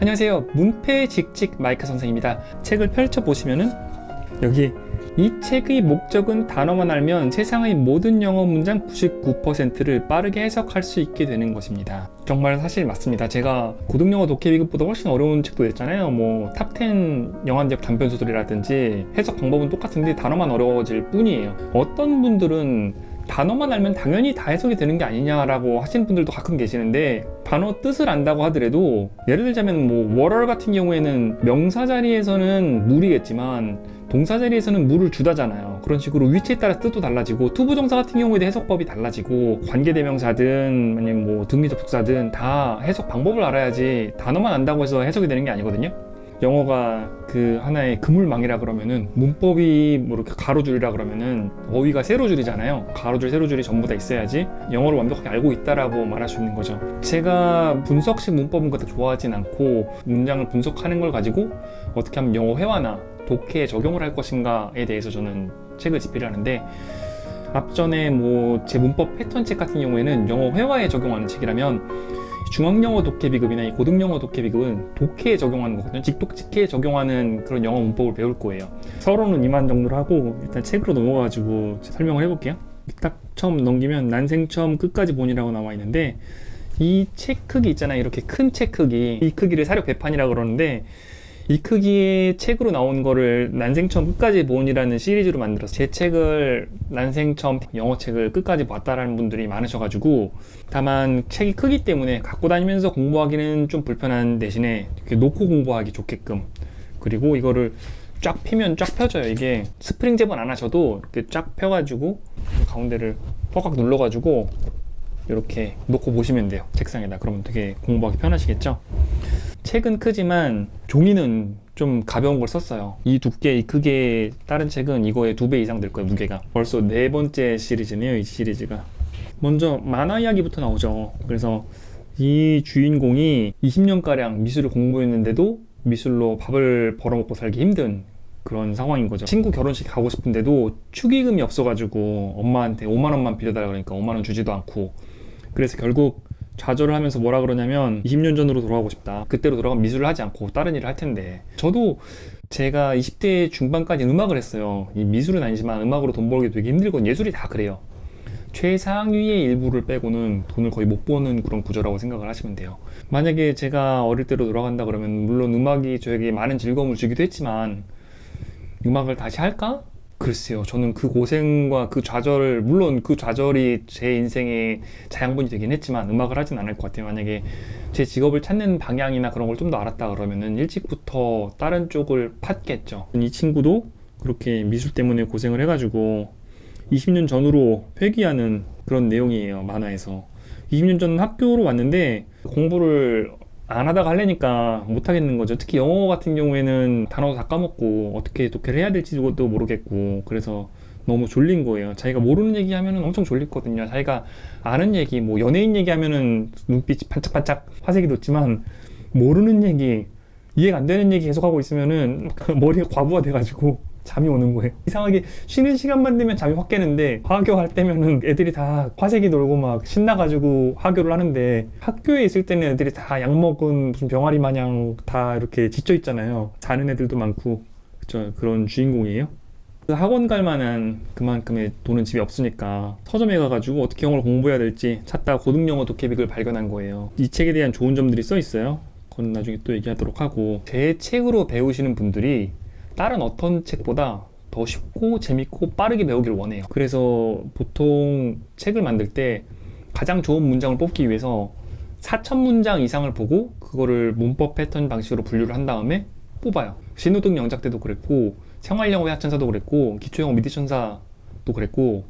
안녕하세요. 문패직직 마이크 선생입니다. 책을 펼쳐보시면은 여기 이 책의 목적은 단어만 알면 세상의 모든 영어 문장 99%를 빠르게 해석할 수 있게 되는 것입니다. 정말 사실 맞습니다. 제가 고등영어 독해비급보다 훨씬 어려운 책도 냈잖아요. 뭐 탑10 영한제프 단편소설이라든지 해석 방법은 똑같은데 단어만 어려워질 뿐이에요. 어떤 분들은 단어만 알면 당연히 다 해석이 되는 게 아니냐라고 하시는 분들도 가끔 계시는데, 단어 뜻을 안다고 하더라도 예를 들자면 뭐 월월 같은 경우에는 명사 자리에서는 물이겠지만 동사 자리에서는 물을 주다잖아요. 그런 식으로 위치에 따라 뜻도 달라지고, 투부정사 같은 경우에도 해석법이 달라지고, 관계대명사든 아니면 뭐 등기접속사든 다 해석 방법을 알아야지 단어만 안다고 해서 해석이 되는 게 아니거든요. 영어가 그 하나의 그물망이라 그러면은, 문법이 뭐 이렇게 가로줄이라 그러면은 어휘가 세로줄이잖아요. 가로줄, 세로줄이 전부 다 있어야지 영어를 완벽하게 알고 있다라고 말할 수 있는 거죠. 제가 분석식 문법은 그렇게 좋아하진 않고, 문장을 분석하는 걸 가지고 어떻게 하면 영어 회화나 독해에 적용을 할 것인가에 대해서 저는 책을 집필을 하는데, 앞전에 뭐 제 문법 패턴 책 같은 경우에는 영어 회화에 적용하는 책이라면, 중학영어 독해비급이나 이 고등영어 독해비급은 독해에 적용하는 거거든요. 직독직해에 적용하는 그런 영어 문법을 배울 거예요. 서론은 이만 정도로 하고 일단 책으로 넘어가가지고 설명을 해볼게요. 딱 처음 넘기면 난생 처음 끝까지 본이라고 나와 있는데, 이 책 크기 있잖아요. 이렇게 큰 책 크기, 이 크기를 사료 배판이라고 그러는데, 이 크기의 책으로 나온 거를 난생 처음 끝까지 본이라는 시리즈로 만들었어요. 제 책을 난생 처음 영어 책을 끝까지 봤다라는 분들이 많으셔가지고, 다만 책이 크기 때문에 갖고 다니면서 공부하기는 좀 불편한 대신에 이렇게 놓고 공부하기 좋게끔, 그리고 이거를 쫙 펴면 쫙 펴져요. 이게 스프링 잽은 안 하셔도 이렇게 쫙 펴가지고 가운데를 꽉꽉 눌러가지고 이렇게 놓고 보시면 돼요, 책상에다. 그러면 되게 공부하기 편하시겠죠? 책은 크지만 종이는 좀 가벼운 걸 썼어요. 이 두께, 이 크기의 다른 책은 이거의 2배 이상 될 거예요, 무게가. 벌써 4번째 시리즈네요, 이 시리즈가. 먼저 만화 이야기부터 나오죠. 그래서 이 주인공이 20년가량 미술을 공부했는데도 미술로 밥을 벌어먹고 살기 힘든 그런 상황인 거죠. 친구 결혼식 가고 싶은데도 축의금이 없어가지고 엄마한테 5만 원만 빌려달라 그러니까 5만 원 주지도 않고, 그래서 결국 좌절을 하면서 뭐라 그러냐면 20년 전으로 돌아가고 싶다. 그때로 돌아가면 미술을 하지 않고 다른 일을 할 텐데. 저도 제가 20대 중반까지 음악을 했어요. 이 미술은 아니지만 음악으로 돈 벌기 되게 힘들건, 예술이 다 그래요. 최상위의 일부를 빼고는 돈을 거의 못 버는 그런 구조라고 생각을 하시면 돼요. 만약에 제가 어릴 때로 돌아간다 그러면, 물론 음악이 저에게 많은 즐거움을 주기도 했지만 음악을 다시 할까? 글쎄요. 저는 그 고생과 그 좌절, 물론 그 좌절이 제 인생의 자양분이 되긴 했지만 음악을 하진 않을 것 같아요. 만약에 제 직업을 찾는 방향이나 그런 걸 좀 더 알았다 그러면은 일찍부터 다른 쪽을 팠겠죠. 이 친구도 그렇게 미술 때문에 고생을 해가지고 20년 전으로 회귀하는 그런 내용이에요, 만화에서. 20년 전 학교로 왔는데 공부를 안 하다가 하려니까 못 하겠는 거죠. 특히 영어 같은 경우에는 단어도 다 까먹고 어떻게 독해를 해야 될지도 모르겠고, 그래서 너무 졸린 거예요. 자기가 모르는 얘기 하면은 엄청 졸리거든요. 자기가 아는 얘기, 뭐 연예인 얘기 하면은 눈빛이 반짝반짝 화색이 돋지만, 모르는 얘기, 이해가 안 되는 얘기 계속하고 있으면은 머리가 과부하 돼가지고 잠이 오는 거예요. 이상하게 쉬는 시간만 되면 잠이 확 깨는데, 화교 할 때면은 애들이 다 화색이 돌고 막 신나가지고 화교를 하는데, 학교에 있을 때는 애들이 다 약 먹은 무슨 병아리 마냥 다 이렇게 지쳐 있잖아요. 자는 애들도 많고. 그쵸? 그런 주인공이에요. 학원 갈 만한 그만큼의 돈은 집에 없으니까 서점에 가가지고 어떻게 영어를 공부해야 될지 찾다가 고등영어 독해비급을 발견한 거예요. 이 책에 대한 좋은 점들이 써 있어요. 그건 나중에 또 얘기하도록 하고, 제 책으로 배우시는 분들이 다른 어떤 책보다 더 쉽고 재밌고 빠르게 배우기를 원해요. 그래서 보통 책을 만들 때 가장 좋은 문장을 뽑기 위해서 4,000문장 이상을 보고 그거를 문법 패턴 방식으로 분류를 한 다음에 뽑아요. 신호등 영작 때도 그랬고, 생활영어 회화천사도 그랬고, 기초영어 미디천사도 그랬고,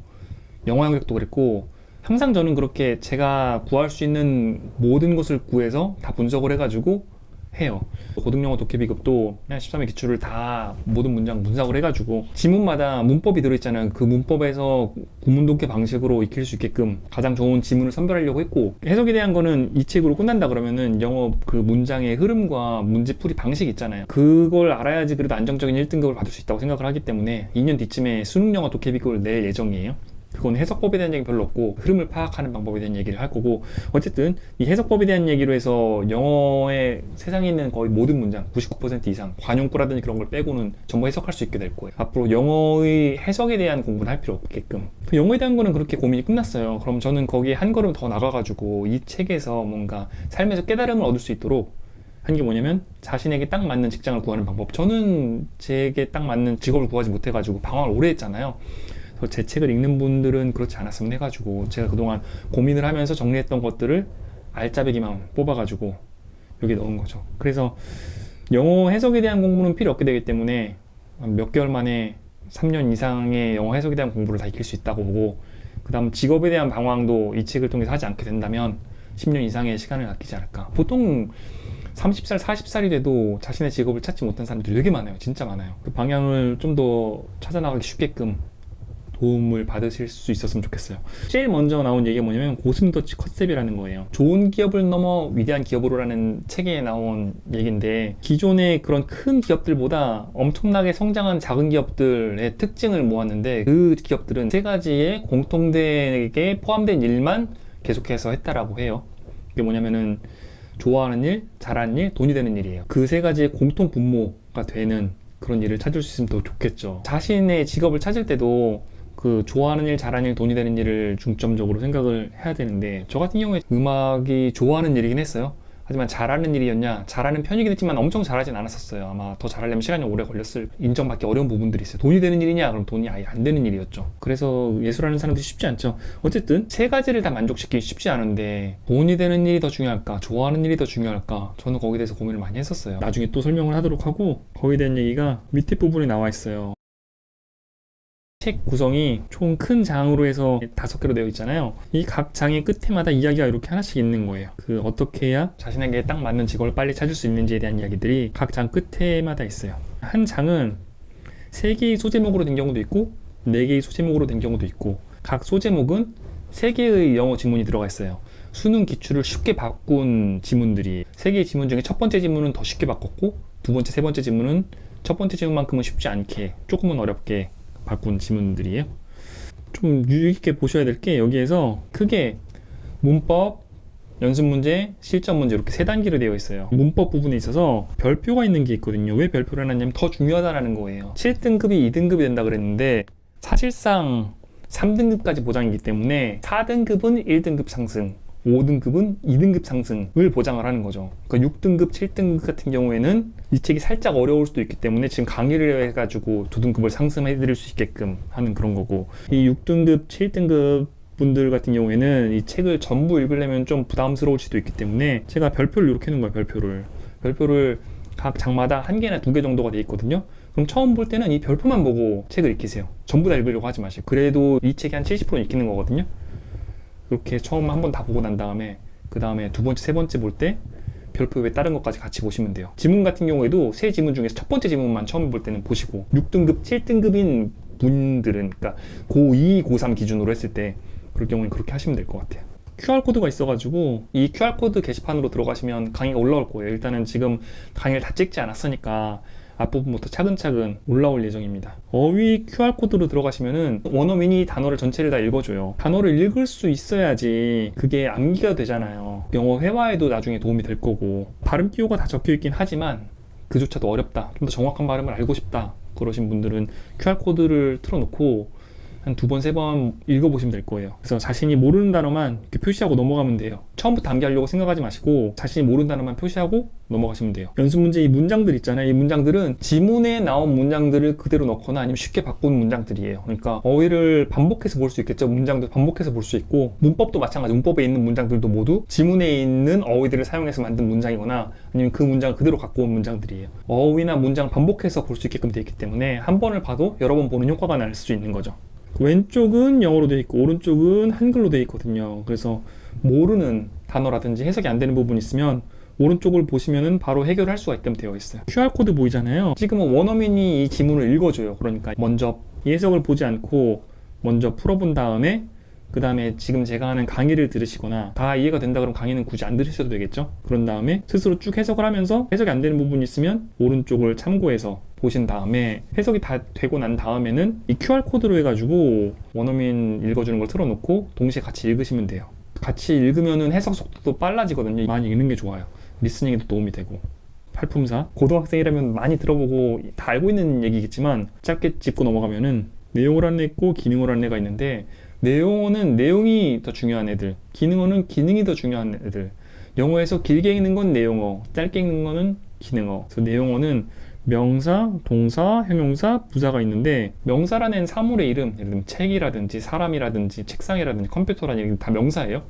영어 영역도 그랬고, 항상 저는 그렇게 제가 구할 수 있는 모든 것을 구해서 다 분석을 해가지고 해요. 고등영어 독해비급도 그냥 13회 기출을 다 모든 문장 분석을 해가지고 지문마다 문법이 들어있잖아요. 그 문법에서 구문 독해 방식으로 익힐 수 있게끔 가장 좋은 지문을 선별하려고 했고, 해석에 대한 거는 이 책으로 끝난다 그러면은 영어 그 문장의 흐름과 문제풀이 방식 있잖아요. 그걸 알아야지 그래도 안정적인 1등급을 받을 수 있다고 생각을 하기 때문에 2년 뒤쯤에 수능영어 독해비급을 낼 예정이에요. 그건 해석법에 대한 얘기 별로 없고 흐름을 파악하는 방법에 대한 얘기를 할 거고, 어쨌든 이 해석법에 대한 얘기로 해서 영어의 세상에 있는 거의 모든 문장 99% 이상 관용구라든지 그런 걸 빼고는 전부 해석할 수 있게 될 거예요. 앞으로 영어의 해석에 대한 공부는 할 필요 없게끔, 그 영어에 대한 거는 그렇게 고민이 끝났어요. 그럼 저는 거기에 한 걸음 더 나가가지고 이 책에서 뭔가 삶에서 깨달음을 얻을 수 있도록 한 게 뭐냐면, 자신에게 딱 맞는 직장을 구하는 방법. 저는 제게 딱 맞는 직업을 구하지 못해가지고 방황을 오래 했잖아요. 제 책을 읽는 분들은 그렇지 않았으면 해가지고 제가 그동안 고민을 하면서 정리했던 것들을 알짜배기만 뽑아가지고 여기 넣은 거죠. 그래서 영어 해석에 대한 공부는 필요 없게 되기 때문에 몇 개월 만에 3년 이상의 영어 해석에 대한 공부를 다 익힐 수 있다고 보고, 그 다음 직업에 대한 방황도 이 책을 통해서 하지 않게 된다면 10년 이상의 시간을 아끼지 않을까. 보통 30살, 40살이 돼도 자신의 직업을 찾지 못한 사람들이 되게 많아요. 진짜 많아요. 그 방향을 좀 더 찾아나가기 쉽게끔 도움을 받으실 수 있었으면 좋겠어요. 제일 먼저 나온 얘기가 뭐냐면 고슴도치 컨셉이라는 거예요. 좋은 기업을 넘어 위대한 기업으로라는 책에 나온 얘기인데, 기존의 그런 큰 기업들보다 엄청나게 성장한 작은 기업들의 특징을 모았는데, 그 기업들은 세 가지의 공통되게 포함된 일만 계속해서 했다라고 해요. 그게 뭐냐면은 좋아하는 일, 잘하는 일, 돈이 되는 일이에요. 그 세 가지의 공통 분모가 되는 그런 일을 찾을 수 있으면 더 좋겠죠. 자신의 직업을 찾을 때도 그 좋아하는 일, 잘하는 일, 돈이 되는 일을 중점적으로 생각을 해야 되는데, 저 같은 경우에 음악이 좋아하는 일이긴 했어요. 하지만 잘하는 일이었냐? 잘하는 편이긴 했지만 엄청 잘하진 않았었어요. 아마 더 잘하려면 시간이 오래 걸렸을, 인정받기 어려운 부분들이 있어요. 돈이 되는 일이냐? 그럼 돈이 아예 안 되는 일이었죠. 그래서 예술하는 사람들이 쉽지 않죠. 어쨌든 세 가지를 다 만족시키기 쉽지 않은데, 돈이 되는 일이 더 중요할까? 좋아하는 일이 더 중요할까? 저는 거기에 대해서 고민을 많이 했었어요. 나중에 또 설명을 하도록 하고, 거기에 대한 얘기가 밑에 부분에 나와 있어요. 책 구성이 총 큰 장으로 해서 5개로 되어 있잖아요. 이 각 장의 끝에마다 이야기가 이렇게 하나씩 있는 거예요. 그 어떻게 해야 자신에게 딱 맞는 직업을 빨리 찾을 수 있는지에 대한 이야기들이 각 장 끝에마다 있어요. 한 장은 3개의 소제목으로 된 경우도 있고 4개의 소제목으로 된 경우도 있고, 각 소제목은 3개의 영어 지문이 들어가 있어요. 수능 기출을 쉽게 바꾼 지문들이 3개의 지문 중에 첫 번째 지문은 더 쉽게 바꿨고, 두 번째, 세 번째 지문은 첫 번째 지문만큼은 쉽지 않게, 조금은 어렵게 바꾼 지문들이에요. 좀 유의 깊게 보셔야 될 게, 여기에서 크게 문법, 연습 문제, 실전 문제 이렇게 3단계로 되어 있어요. 문법 부분에 있어서 별표가 있는 게 있거든요. 왜 별표를 해놨냐면 더 중요하다는 거예요. 7등급이 2등급이 된다 그랬는데 사실상 3등급까지 보장이기 때문에 4등급은 1등급 상승, 5등급은 2등급 상승을 보장을 하는 거죠. 그러니까 6등급, 7등급 같은 경우에는 이 책이 살짝 어려울 수도 있기 때문에 지금 강의를 해가지고 2등급을 상승해 드릴 수 있게끔 하는 그런 거고, 이 6등급, 7등급 분들 같은 경우에는 이 책을 전부 읽으려면 좀 부담스러울 수도 있기 때문에 제가 별표를 이렇게 해놓은 거예요. 별표를 각 장마다 1개나 2개 정도가 돼 있거든요. 그럼 처음 볼 때는 이 별표만 보고 책을 읽히세요. 전부 다 읽으려고 하지 마시고. 그래도 이 책이 한 70%는 읽히는 거거든요. 그렇게 처음 한번 다 보고 난 다음에, 그 다음에 두 번째, 세 번째 볼 때 별표 외 다른 것까지 같이 보시면 돼요. 지문 같은 경우에도 세 지문 중에서 첫 번째 지문만 처음 볼 때는 보시고, 6등급, 7등급인 분들은, 그러니까 고2, 고3 기준으로 했을 때 그럴 경우는 그렇게 하시면 될 것 같아요. QR코드가 있어가지고 이 QR코드 게시판으로 들어가시면 강의가 올라올 거예요. 일단은 지금 강의를 다 찍지 않았으니까 앞부분부터 차근차근 올라올 예정입니다. 어휘 QR코드로 들어가시면은 원어민이 단어를 전체를 다 읽어줘요. 단어를 읽을 수 있어야지 그게 암기가 되잖아요. 영어 회화에도 나중에 도움이 될 거고, 발음 기호가 다 적혀있긴 하지만 그조차도 어렵다, 좀 더 정확한 발음을 알고 싶다 그러신 분들은 QR코드를 틀어놓고 한 2번, 3번 읽어보시면 될 거예요. 그래서 자신이 모르는 단어만 이렇게 표시하고 넘어가면 돼요. 처음부터 암기하려고 생각하지 마시고 자신이 모르는 단어만 표시하고 넘어가시면 돼요. 연습 문제 이 문장들 있잖아요. 이 문장들은 지문에 나온 문장들을 그대로 넣거나 아니면 쉽게 바꾼 문장들이에요. 그러니까 어휘를 반복해서 볼 수 있겠죠. 문장도 반복해서 볼 수 있고, 문법도 마찬가지. 문법에 있는 문장들도 모두 지문에 있는 어휘들을 사용해서 만든 문장이거나 아니면 그 문장을 그대로 갖고 온 문장들이에요. 어휘나 문장을 반복해서 볼 수 있게끔 되어 있기 때문에 한 번을 봐도 여러 번 보는 효과가 날 수 있는 거죠. 왼쪽은 영어로 되어 있고 오른쪽은 한글로 되어 있거든요. 그래서 모르는 단어라든지 해석이 안 되는 부분이 있으면 오른쪽을 보시면은 바로 해결할 수가 있게끔 되어 있어요. QR코드 보이잖아요. 지금은 원어민이 이 지문을 읽어줘요. 그러니까 먼저 이 해석을 보지 않고 먼저 풀어본 다음에 그 다음에 지금 제가 하는 강의를 들으시거나 다 이해가 된다 그러면 강의는 굳이 안 들으셔도 되겠죠. 그런 다음에 스스로 쭉 해석을 하면서 해석이 안 되는 부분이 있으면 오른쪽을 참고해서 보신 다음에 해석이 다 되고 난 다음에는 이 QR코드로 해가지고 원어민 읽어주는 걸 틀어놓고 동시에 같이 읽으시면 돼요. 같이 읽으면은 해석 속도도 빨라지거든요. 많이 읽는 게 좋아요. 리스닝에도 도움이 되고. 팔품사, 고등학생이라면 많이 들어보고 다 알고 있는 얘기겠지만 짧게 짚고 넘어가면은 내용을 하는 애 있고 기능을 하는 애가 있는데, 내용어는 내용이 더 중요한 애들, 기능어는 기능이 더 중요한 애들. 영어에서 길게 읽는 건 내용어, 짧게 읽는 거는 기능어. 그래서 내용어는 명사, 동사, 형용사, 부사가 있는데, 명사라는 애는 사물의 이름, 예를 들면 책이라든지 사람이라든지 책상이라든지 컴퓨터라는 얘기 다 명사예요.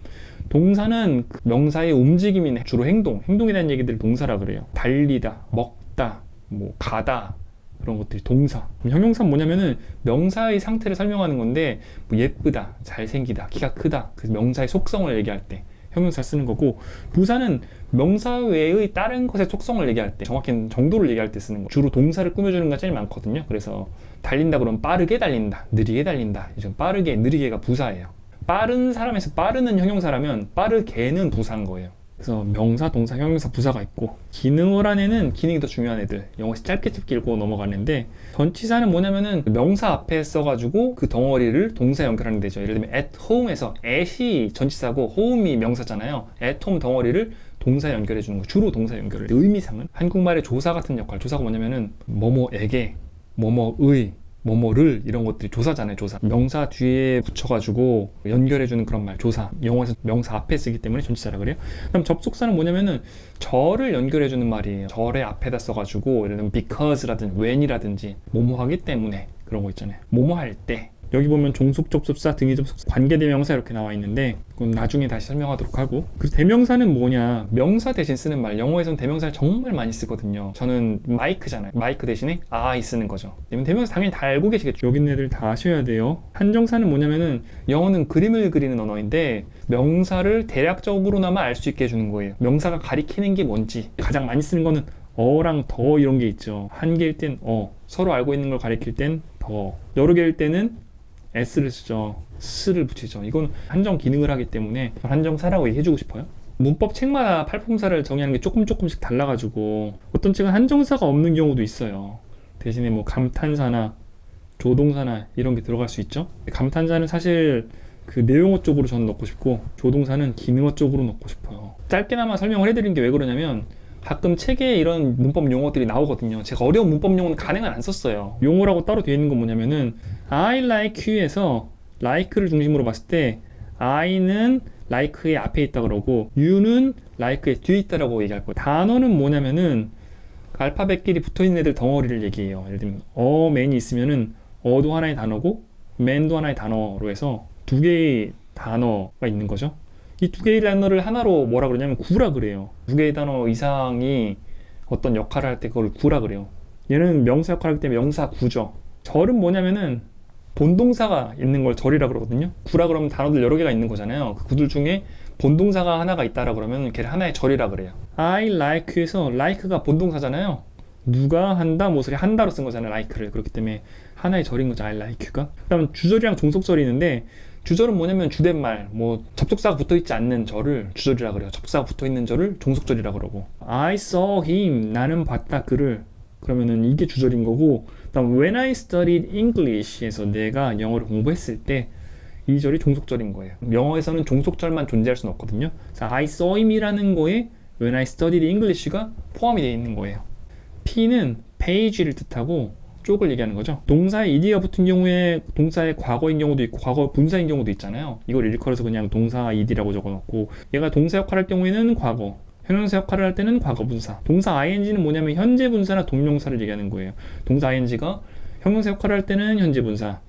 동사는 그 명사의 움직임이나 주로 행동에 대한 얘기들을 동사라 그래요. 달리다, 먹다, 뭐 가다, 그런 것들이 동사. 형용사는 뭐냐면은 명사의 상태를 설명하는 건데, 뭐 예쁘다, 잘생기다, 키가 크다, 그 명사의 속성을 얘기할 때 형용사 쓰는 거고, 부사는 명사 외의 다른 것의 속성을 얘기할 때, 정확히는 정도를 얘기할 때 쓰는 거. 주로 동사를 꾸며주는 게 제일 많거든요. 그래서 달린다 그러면 빠르게 달린다, 느리게 달린다. 이제 빠르게, 느리게가 부사예요. 빠른 사람에서 빠르는 형용사라면 빠르게는 부사인 거예요. 그래서 명사, 동사, 형용사, 부사가 있고, 기능어란 애는 기능이 더 중요한 애들. 영어에서 짧게 읽고 넘어가는데, 전치사는 뭐냐면은 명사 앞에 써가지고 그 덩어리를 동사 연결하는 데죠. 예를 들면 at home에서 at이 전치사고 home이 명사잖아요. at home 덩어리를 동사 연결해 주는 거. 주로 동사 연결을. 의미상은 한국말의 조사 같은 역할. 조사가 뭐냐면은 뭐뭐에게, 뭐뭐의, 뭐뭐를, 이런 것들이 조사잖아요. 조사. 명사 뒤에 붙여가지고 연결해주는 그런 말, 조사. 영어에서 명사 앞에 쓰기 때문에 전치사라 그래요. 그럼 접속사는 뭐냐면은 절을 연결해주는 말이에요. 절의 앞에다 써가지고, 예를 들면 because라든지 when이라든지 뭐뭐 하기 때문에, 그런 거 있잖아요. 뭐뭐 할 때. 여기 보면 종속 접속사, 등위 접속사, 관계대명사 이렇게 나와 있는데, 그건 나중에 다시 설명하도록 하고. 그래서 대명사는 뭐냐? 명사 대신 쓰는 말. 영어에서는 대명사를 정말 많이 쓰거든요. 저는 마이크잖아요. 마이크 대신에 I 쓰는 거죠. 대명사 당연히 다 알고 계시겠죠. 여기 있는 애들 다 아셔야 돼요. 한정사는 뭐냐면은, 영어는 그림을 그리는 언어인데 명사를 대략적으로나마 알 수 있게 해주는 거예요. 명사가 가리키는 게 뭔지. 가장 많이 쓰는 거는 어랑 더, 이런 게 있죠. 한 개일 땐 서로 알고 있는 걸 가리킬 땐 더, 여러 개일 때는 s를 쓰죠. s를 붙이죠. 이건 한정 기능을 하기 때문에 한정사라고 얘기해주고 싶어요. 문법 책마다 팔품사를 정의하는 게 조금씩 달라가지고, 어떤 책은 한정사가 없는 경우도 있어요. 대신에 뭐 감탄사나 조동사나 이런 게 들어갈 수 있죠. 감탄사는 사실 그 내용어 쪽으로 저는 넣고 싶고, 조동사는 기능어 쪽으로 넣고 싶어요. 짧게나마 설명을 해드린 게 왜 그러냐면, 가끔 책에 이런 문법 용어들이 나오거든요. 제가 어려운 문법 용어는 간행을 안 썼어요. 용어라고 따로 되어 있는 건 뭐냐면은, I like you에서 like를 중심으로 봤을 때 I는 like의 앞에 있다 그러고 you는 like의 뒤에 있다라고 얘기할 거예요. 단어는 뭐냐면은 알파벳끼리 붙어있는 애들 덩어리를 얘기해요. 예를 들면 man이 있으면은 어도 하나의 단어고 man도 하나의 단어로 해서 두 개의 단어가 있는 거죠. 이 두 개의 단어를 하나로 뭐라 그러냐면 구라 그래요. 두 개의 단어 이상이 어떤 역할을 할 때 그걸 구라 그래요. 얘는 명사 역할을 하기 때문에 명사 구죠. 절은 뭐냐면은 본동사가 있는 걸 절이라 그러거든요. 구라 그러면 단어들 여러 개가 있는 거잖아요. 그 구들 중에 본동사가 하나가 있다라 그러면 걔를 하나의 절이라 그래요. I like you에서 like가 본동사잖아요. 누가 한다, 뭐 소리 한다로 쓴 거잖아요. like를. 그렇기 때문에 하나의 절인 거죠. I like you가. 그다음 주절이랑 종속절이 있는데, 주절은 뭐냐면 주댓말, 뭐 접속사가 붙어있지 않는 절을 주절이라 그래요. 접속사가 붙어있는 절을 종속절이라 그러고. I saw him, 나는 봤다 그를, 그러면은 이게 주절인 거고, 그다음 when I studied English에서 내가 영어를 공부했을 때 이 절이 종속절인 거예요. 영어에서는 종속절만 존재할 수는 없거든요. 그래서 I saw him이라는 거에 when I studied English가 포함이 되어 있는 거예요. P는 page를 뜻하고 쪽을 얘기하는 거죠. 동사에 ed가 붙은 경우에 동사의 과거인 경우도 있고 과거 분사인 경우도 있잖아요. 이걸 일컬어서 그냥 동사 ed라고 적어놓고, 얘가 동사 역할을 할 경우에는 과거, 형용사 역할을 할 때는 과거 분사. 동사 ing는 뭐냐면 현재 분사나 동명사를 얘기하는 거예요. 동사 ing가 형용사 역할을 할 때는 현재 분사,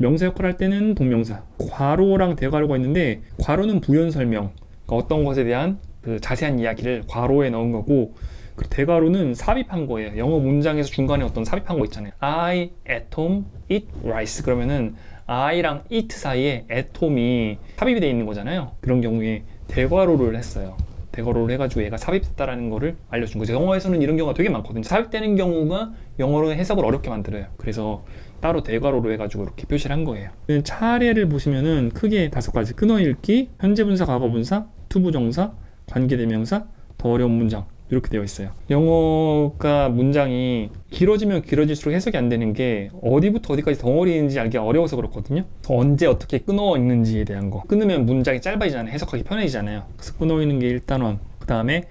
명사 역할을 할 때는 동명사. 괄호랑 대괄호가 있는데, 괄호는 부연 설명, 그러니까 어떤 것에 대한 그 자세한 이야기를 괄호에 넣은 거고, 그 대괄호는 삽입한 거예요. 영어 문장에서 중간에 어떤 삽입한 거 있잖아요. I at home eat rice. 그러면은 I랑 eat 사이에 at home이 삽입이 되어 있는 거잖아요. 그런 경우에 대괄호를 했어요. 대괄호를 해가지고 얘가 삽입됐다라는 거를 알려준 거죠. 영어에서는 이런 경우가 되게 많거든요. 삽입되는 경우가 영어로 해석을 어렵게 만들어요. 그래서 따로 대괄호로 해가지고 이렇게 표시를 한 거예요. 차례를 보시면은 크게 5가지. 끊어읽기, 현재분사, 과거분사, 투부정사, 관계대명사, 더 어려운 문장, 이렇게 되어 있어요. 영어가 문장이 길어지면 길어질수록 해석이 안 되는 게 어디부터 어디까지 덩어리인지 알기가 어려워서 그렇거든요. 언제 어떻게 끊어 있는지에 대한 거. 끊으면 문장이 짧아지잖아요. 해석하기 편해지잖아요. 그래서 끊어 있는 게 1단원. 그 다음에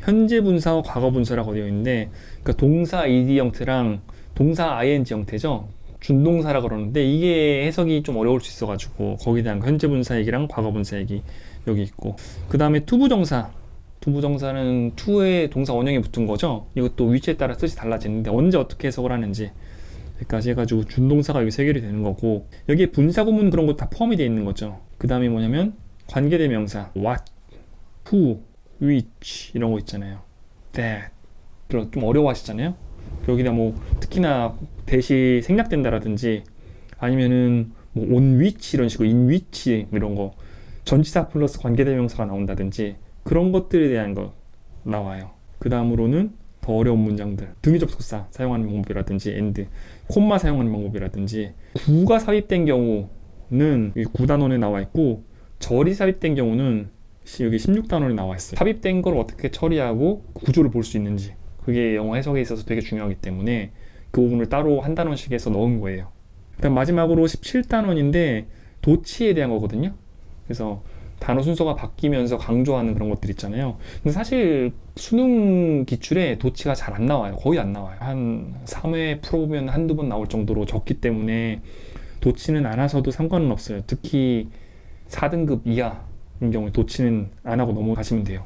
현재 분사와 과거 분사라고 되어 있는데, 그러니까 동사 ed 형태랑 동사 ing 형태죠. 준동사라고 그러는데 이게 해석이 좀 어려울 수 있어가지고 거기에 대한 현재 분사 얘기랑 과거 분사 얘기 여기 있고, 그 다음에 투부정사. 투부정사는 to의 동사 원형이 붙은 거죠. 이것도 위치에 따라 뜻이 달라지는데 언제 어떻게 해석을 하는지 여기까지 해가지고 준동사가 여기 세 개로 되는 거고, 여기에 분사구문 그런 거 다 포함이 되어 있는 거죠. 그 다음에 뭐냐면 관계대명사 what, who, which 이런 거 있잖아요. that 그런 좀 어려워하시잖아요. 여기다 뭐 특히나 대시 생략된다라든지 아니면은 뭐 on which 이런 식으로 in which 이런 거 전치사 플러스 관계대명사가 나온다든지 그런 것들에 대한 거 나와요. 그 다음으로는 더 어려운 문장들, 등위 접속사 사용하는 방법이라든지 and, 콤마 사용하는 방법이라든지, 구가 삽입된 경우는 여기 9단원에 나와 있고 절이 삽입된 경우는 여기 16단원에 나와 있어요. 삽입된 걸 어떻게 처리하고 구조를 볼 수 있는지, 그게 영어 해석에 있어서 되게 중요하기 때문에 그 부분을 따로 한 단원씩 해서 넣은 거예요. 그다음 마지막으로 17단원인데 도치에 대한 거거든요. 그래서 단어 순서가 바뀌면서 강조하는 그런 것들 있잖아요. 근데 사실 수능 기출에 도치가 잘 안 나와요. 거의 안 나와요. 한 3회 풀어보면 한두 번 나올 정도로 적기 때문에 도치는 안 하셔도 상관은 없어요. 특히 4등급 이하인 경우에 도치는 안 하고 넘어가시면 돼요.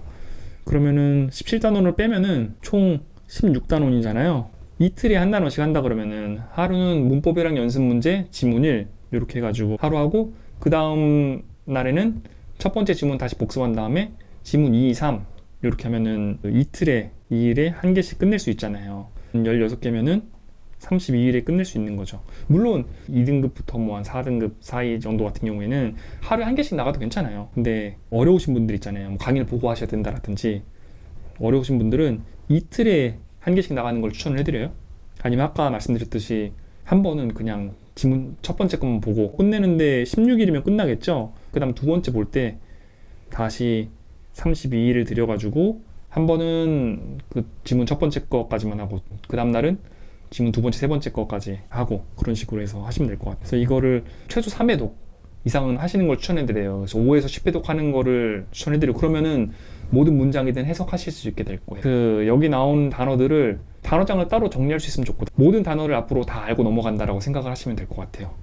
그러면은 17단원을 빼면은 총 16단원이잖아요. 이틀에 한 단원씩 한다 그러면은 하루는 문법이랑 연습 문제, 지문 1 이렇게 해가지고 하루 하고, 그 다음 날에는 첫 번째 지문 다시 복습한 다음에 지문 2, 3 이렇게 하면은 이틀에 2일에 한 개씩 끝낼 수 있잖아요. 16개면은 32일에 끝낼 수 있는 거죠. 물론 2등급부터 뭐 한 4등급 사이 정도 같은 경우에는 하루에 한 개씩 나가도 괜찮아요. 근데 어려우신 분들 있잖아요. 뭐 강의를 보고 하셔야 된다라든지 어려우신 분들은 이틀에 한 개씩 나가는 걸 추천을 해드려요. 아니면 아까 말씀드렸듯이 한 번은 그냥 지문 첫 번째 것만 보고 끝내는데 16일이면 끝나겠죠. 그 다음 두 번째 볼 때 다시 32일을 들여가지고 한 번은 그 지문 첫 번째 거까지만 하고 그 다음 날은 지문 두 번째, 세 번째 거까지 하고 그런 식으로 해서 하시면 될 것 같아요. 그래서 이거를 최소 3회독 이상은 하시는 걸 추천해드려요. 그래서 5에서 10회독 하는 거를 추천해드리고, 그러면은 모든 문장이든 해석하실 수 있게 될 거예요. 그 여기 나온 단어들을 단어장을 따로 정리할 수 있으면 좋거든요. 모든 단어를 앞으로 다 알고 넘어간다라고 생각을 하시면 될 것 같아요.